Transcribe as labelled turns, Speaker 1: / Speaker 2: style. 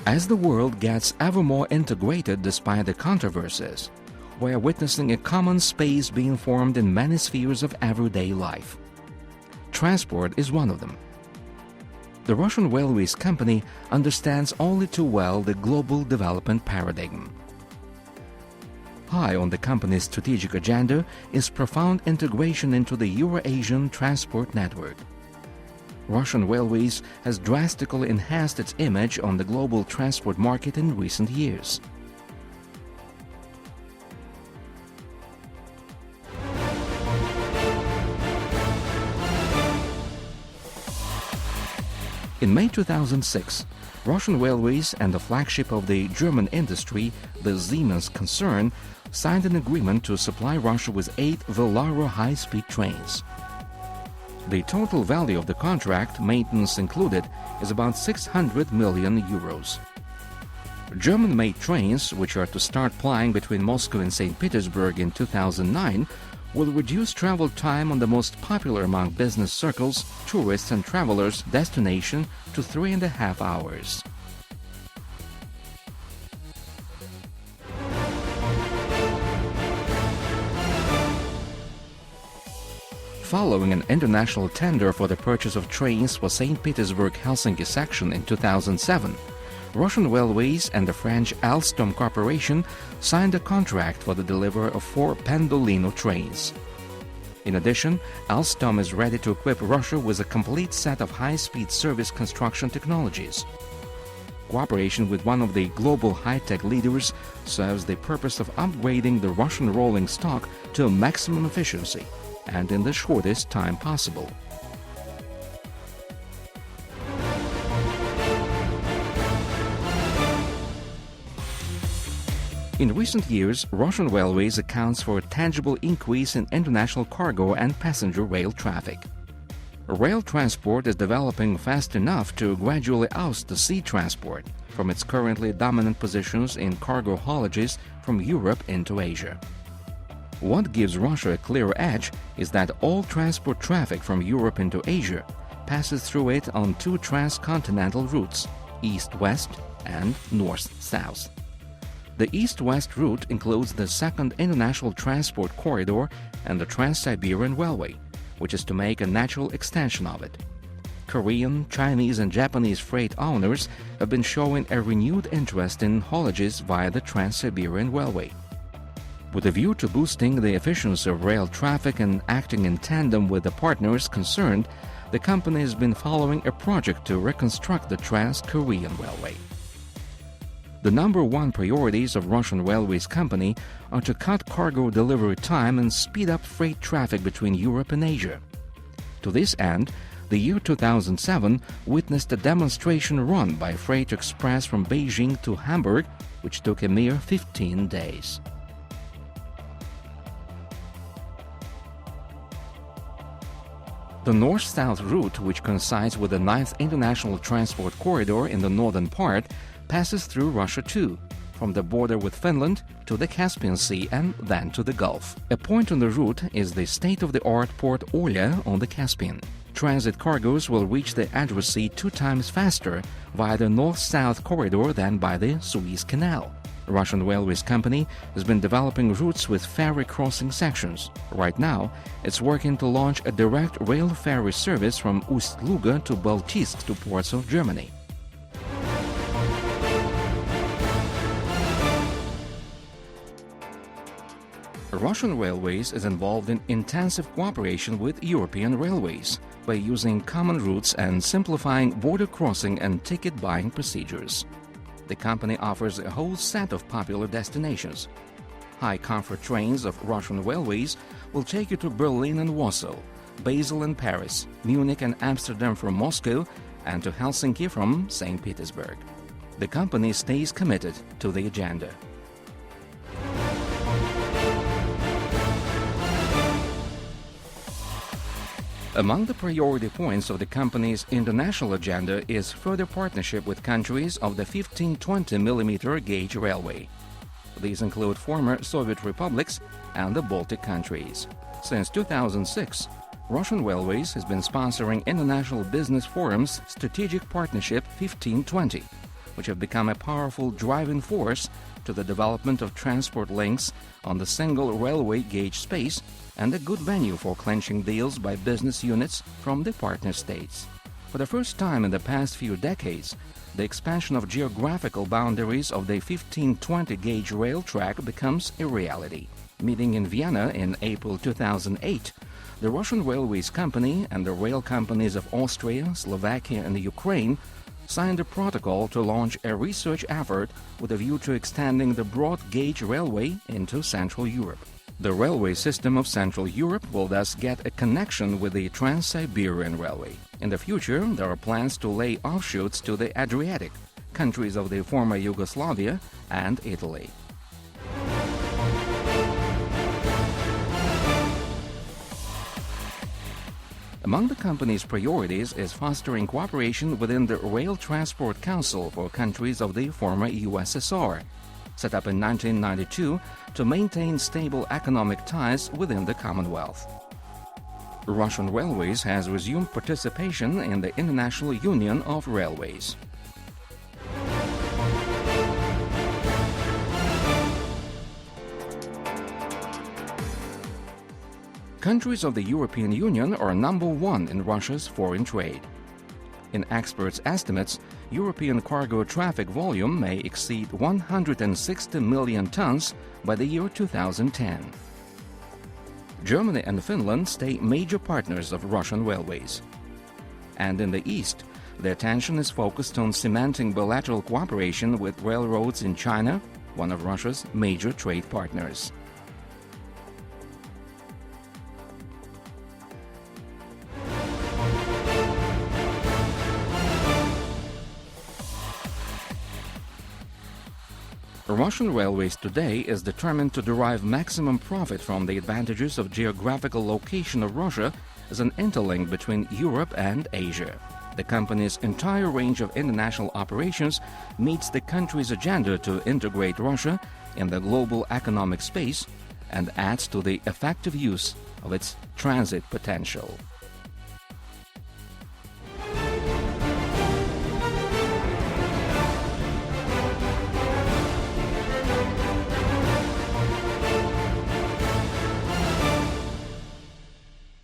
Speaker 1: As the world gets ever more integrated despite the controversies, we are witnessing a common space being formed in many spheres of everyday life. Transport is one of them. The Russian Railways company understands only too well the global development paradigm. High on the company's strategic agenda is profound integration into the Euro-Asian transport network. Russian Railways has drastically enhanced its image on the global transport market in recent years. In May 2006, Russian Railways and the flagship of the German industry, the Siemens concern, signed an agreement to supply Russia with 8 Velaro high-speed trains. The total value of the contract, maintenance included, is about 600 million euros. German-made trains, which are to start plying between Moscow and St. Petersburg in 2009, will reduce travel time on the most popular among business circles, tourists and travelers destination to 3.5 hours. Following an international tender for the purchase of trains for St. Petersburg-Helsinki section in 2007, Russian Railways and the French Alstom Corporation signed a contract for the delivery of 4 Pendolino trains. In addition, Alstom is ready to equip Russia with a complete set of high-speed service construction technologies. Cooperation with one of the global high-tech leaders serves the purpose of upgrading the Russian rolling stock to maximum efficiency and in the shortest time possible. In recent years, Russian Railways accounts for a tangible increase in international cargo and passenger rail traffic. Rail transport is developing fast enough to gradually oust the sea transport from its currently dominant positions in cargo haulages from Europe into Asia. What gives Russia a clear edge is that all transport traffic from Europe into Asia passes through it on 2 transcontinental routes, east-west and north-south. The east-west route includes the second international transport corridor and the Trans-Siberian Railway, which is to make a natural extension of it. Korean, Chinese and Japanese freight owners have been showing a renewed interest in haulages via the Trans-Siberian Railway. With a view to boosting the efficiency of rail traffic and acting in tandem with the partners concerned, the company has been following a project to reconstruct the Trans-Korean Railway. The number one priorities of Russian Railways company are to cut cargo delivery time and speed up freight traffic between Europe and Asia. To this end, the year 2007 witnessed a demonstration run by Freight Express from Beijing to Hamburg, which took a mere 15 days. The north-south route, which coincides with the 9th International Transport Corridor in the northern part, passes through Russia too, from the border with Finland to the Caspian Sea and then to the Gulf. A point on the route is the state-of-the-art port Orla on the Caspian. Transit cargoes will reach the Adrastea Sea 2 times faster via the north-south corridor than by the Suez Canal. Russian Railways company has been developing routes with ferry crossing sections. Right now, it's working to launch a direct rail ferry service from Ust-Luga to Baltijsk to ports of Germany. Russian Railways is involved in intensive cooperation with European railways by using common routes and simplifying border crossing and ticket buying procedures. The company offers a whole set of popular destinations. High-comfort trains of Russian Railways will take you to Berlin and Warsaw, Basel and Paris, Munich and Amsterdam from Moscow, and to Helsinki from St. Petersburg. The company stays committed to the agenda. Among the priority points of the company's international agenda is further partnership with countries of the 15-20 mm gauge railway. These include former Soviet republics and the Baltic countries. Since 2006, Russian Railways has been sponsoring International Business Forum's Strategic Partnership 1520, which have become a powerful driving force to the development of transport links on the single railway gauge space and a good venue for clinching deals by business units from the partner states. For the first time in the past few decades, the expansion of geographical boundaries of the 1520 gauge rail track becomes a reality. Meeting in Vienna in April 2008, the Russian Railways Company and the rail companies of Austria, Slovakia and Ukraine signed a protocol to launch a research effort with a view to extending the broad gauge railway into Central Europe. The railway system of Central Europe will thus get a connection with the Trans-Siberian Railway. In the future, there are plans to lay offshoots to the Adriatic, countries of the former Yugoslavia and Italy. Among the company's priorities is fostering cooperation within the Rail Transport Council for countries of the former USSR, set up in 1992 to maintain stable economic ties within the Commonwealth. Russian Railways has resumed participation in the International Union of Railways. Countries of the European Union are number one in Russia's foreign trade. In experts' estimates, European cargo traffic volume may exceed 160 million tons by the year 2010. Germany and Finland stay major partners of Russian railways. And in the East, the attention is focused on cementing bilateral cooperation with railroads in China, one of Russia's major trade partners. Russian Railways today is determined to derive maximum profit from the advantages of geographical location of Russia as an interlink between Europe and Asia. The company's entire range of international operations meets the country's agenda to integrate Russia in the global economic space and adds to the effective use of its transit potential.